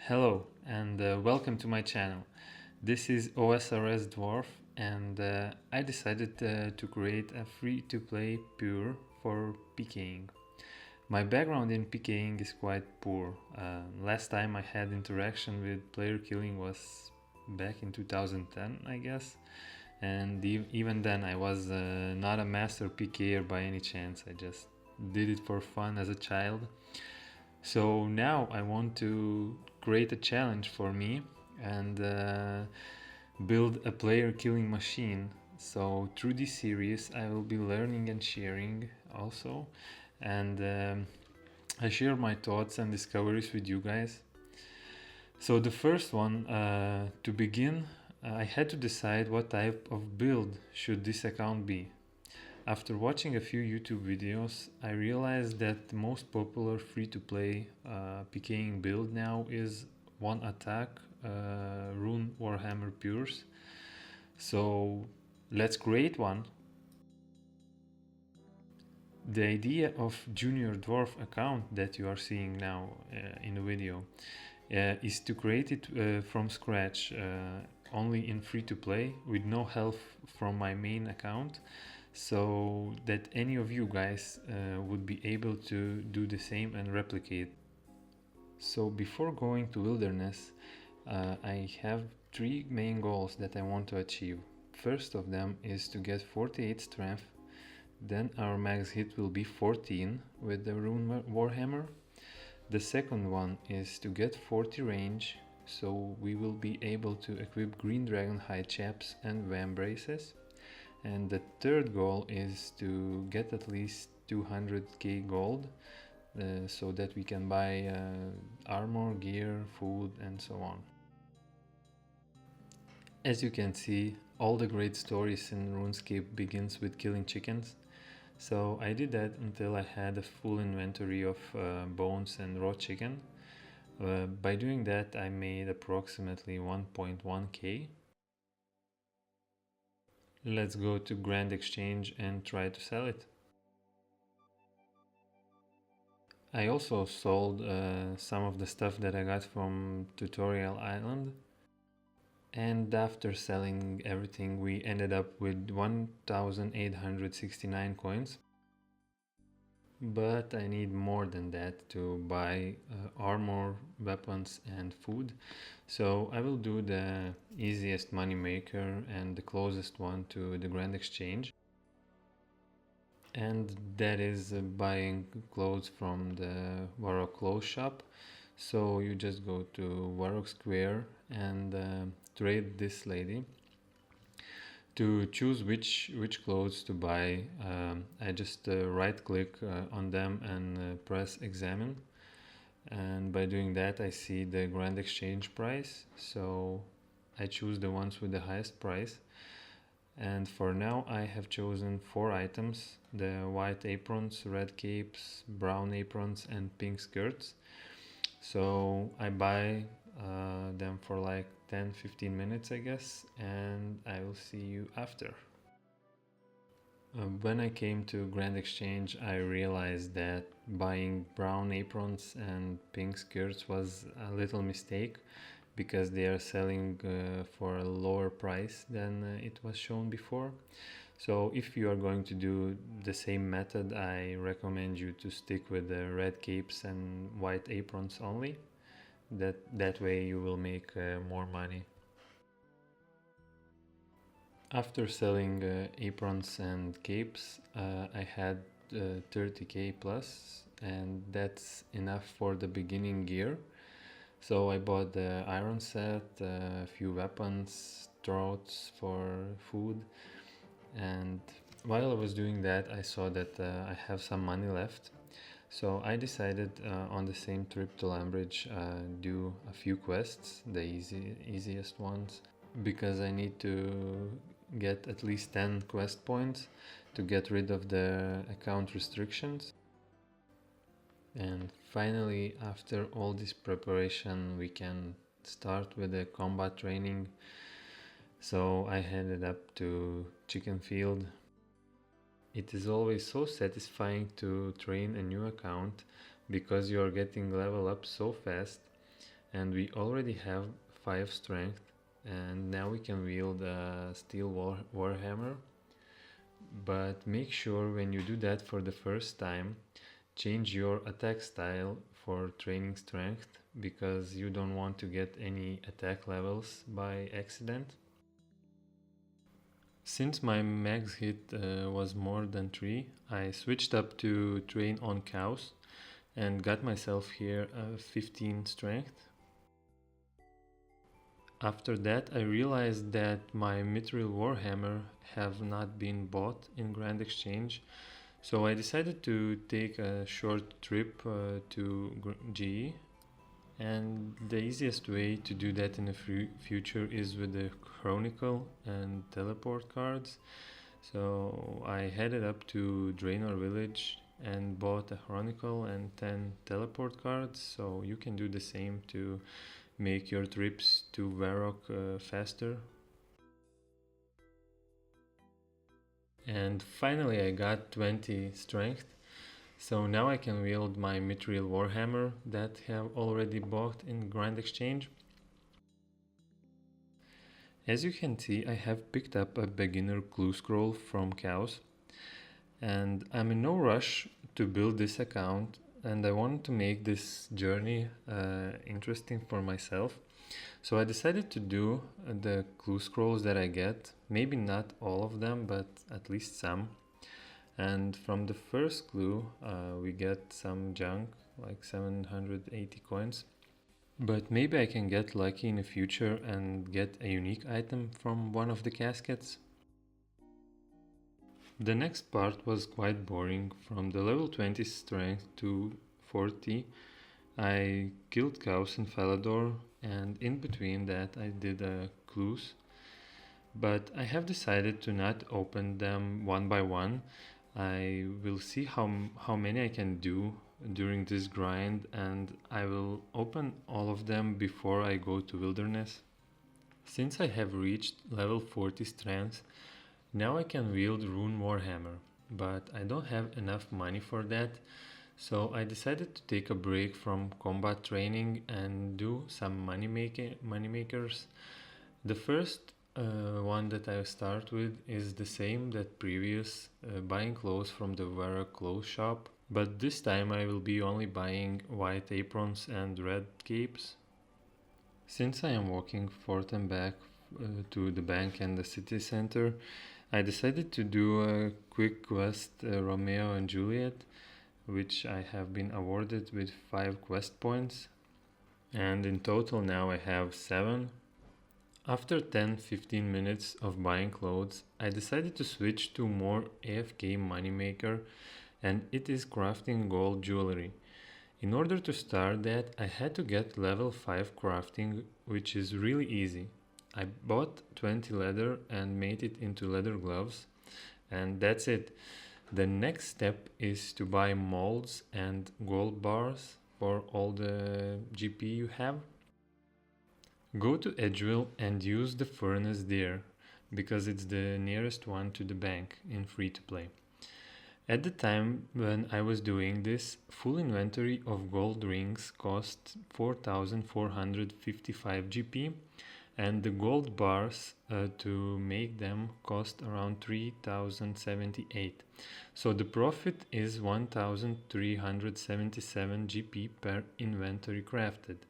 Hello and welcome to my channel. This is Osrs Dwarf and I decided to create a free-to-play pure for Pking. My background in Pking is quite poor. Last time I had interaction with player killing was back in 2010, I guess. And even then I was not a master PKer by any chance. I just did it for fun as a child. So now I want to create a challenge for me and build a player killing machine. So through this series I will be learning and sharing also, and I share my thoughts and discoveries with you guys. So the first one, to begin, I had to decide what type of build should this account be. After watching a few YouTube videos, I realized that the most popular free-to-play PKing build now is one attack rune warhammer pures. So let's create one. The idea of junior dwarf account that you are seeing now in the video is to create it from scratch, only in free-to-play with no help from my main account, so that any of you guys would be able to do the same and replicate. So before going to wilderness, I have three main goals that I want to achieve. First of them is to get 48 strength, then our max hit will be 14 with the rune warhammer. The second one is to get 40 range, so we will be able to equip green dragon hide chaps and vam braces. And the third goal is to get at least 200k gold, so that we can buy armor, gear, food and so on. As you can see, all the great stories in RuneScape begins with killing chickens. So I did that until I had a full inventory of bones and raw chicken. By doing that I made approximately 1.1k. Let's go to Grand Exchange and try to sell it. I also sold some of the stuff that I got from Tutorial Island. And after selling everything we ended up with 1869 coins. But I need more than that to buy armor, weapons and food. So I will do the easiest money maker and the closest one to the Grand Exchange. And that is buying clothes from the Warrock clothes shop. So you just go to Warrock Square and trade this lady. To choose which clothes to buy, I just right click on them and press examine, and by doing that I see the Grand Exchange price, so I choose the ones with the highest price. And for now I have chosen 4 items: the white aprons, red capes, brown aprons and pink skirts. So I buy them for like 10-15 minutes I guess, and I will see you after. When I came to Grand Exchange I realized that buying brown aprons and pink skirts was a little mistake, because they are selling for a lower price than it was shown before. So if you are going to do the same method, I recommend you to stick with the red capes and white aprons only. That way you will make more money. After selling aprons and capes, I had 30k plus, and that's enough for the beginning gear. So I bought the iron set, a few weapons, troughs for food, and while I was doing that I saw that I have some money left. So I decided on the same trip to Lambridge do a few quests, the easiest ones, because I need to get at least 10 quest points to get rid of the account restrictions. And finally, after all this preparation, we can start with the combat training. So I headed up to Chicken Field. It is always so satisfying to train a new account because you are getting level up so fast. and we already have 5 strength, and now we can wield a steel warhammer. But make sure when you do that for the first time, change your attack style for training strength, because you don't want to get any attack levels by accident. Since my max hit was more than 3, I switched up to train on cows and got myself here 15 strength. After that, I realized that my mithril warhammer have not been bought in Grand Exchange, so I decided to take a short trip to GE, and the easiest way to do that in the future is with the chronicle and teleport cards. So I headed up to Draenor village and bought a chronicle and 10 teleport cards, so you can do the same to make your trips to Varrock faster. And finally I got 20 strength, so now I can wield my mithril warhammer that have already bought in Grand Exchange. As you can see, I have picked up a beginner clue scroll from cows, and I'm in no rush to build this account, and I want to make this journey interesting for myself. So I decided to do the clue scrolls that I get, maybe not all of them, but at least some. And from the first clue we get some junk, like 780 coins. But maybe I can get lucky in the future and get a unique item from one of the caskets. The next part was quite boring. From the level 20 strength to 40, I killed cows in Falador, and in between that I did clues. But I have decided to not open them one by one. I will see how many I can do during this grind, and I will open all of them before I go to Wilderness. Since I have reached level 40 strength, now I can wield Rune Warhammer, but I don't have enough money for that, so I decided to take a break from combat training and do some money makers. The first one that I start with is the same that previous, buying clothes from the Vera clothes shop, but this time I will be only buying white aprons and red capes. Since I am walking forth and back to the bank and the city center, I decided to do a quick quest, Romeo and Juliet, which I have been awarded with 5 quest points, and in total now I have 7. After 10-15 minutes of buying clothes, I decided to switch to more AFK moneymaker, and it is crafting gold jewelry. In order to start that, I had to get level 5 crafting, which is really easy. I bought 20 leather and made it into leather gloves, and that's it. The next step is to buy molds and gold bars for all the GP you have. Go to Edgeville and use the furnace there, because it's the nearest one to the bank in free to play. At the time when I was doing this, full inventory of gold rings cost 4455 GP, and the gold bars to make them cost around 3078. So the profit is 1377 GP per inventory crafted.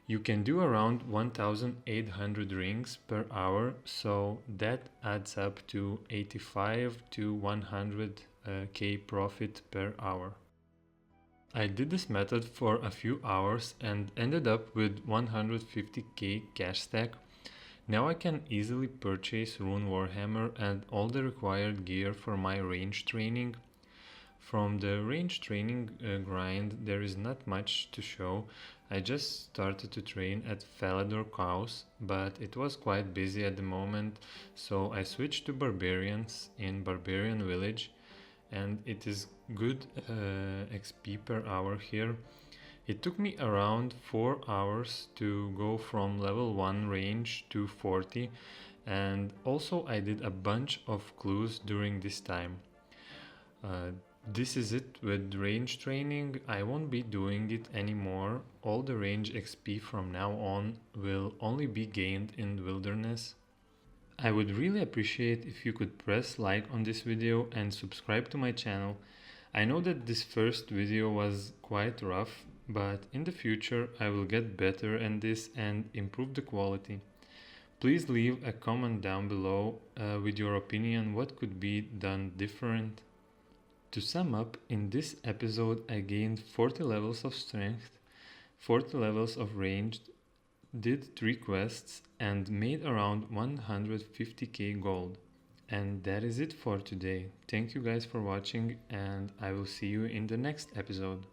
You can do around 1800 rings per hour, so that adds up to 85 to 100 K profit per hour. I did this method for a few hours and ended up with 150k cash stack. Now I can easily purchase Rune Warhammer and all the required gear for my range training. From the range training grind there is not much to show. I just started to train at Falador Cows, but it was quite busy at the moment, so I switched to Barbarians in Barbarian Village, and it is good XP per hour here. It took me around 4 hours to go from level 1 range to 40, and also I did a bunch of clues during this time. This is it with range training. I won't be doing it anymore. All the range XP from now on will only be gained in wilderness. I would really appreciate if you could press like on this video and subscribe to my channel. I know that this first video was quite rough, but in the future I will get better at this and improve the quality. Please leave a comment down below with your opinion what could be done different. To sum up, in this episode I gained 40 levels of strength, 40 levels of ranged, did 3 quests and made around 150k gold. And that is it for today. Thank you guys for watching and I will see you in the next episode.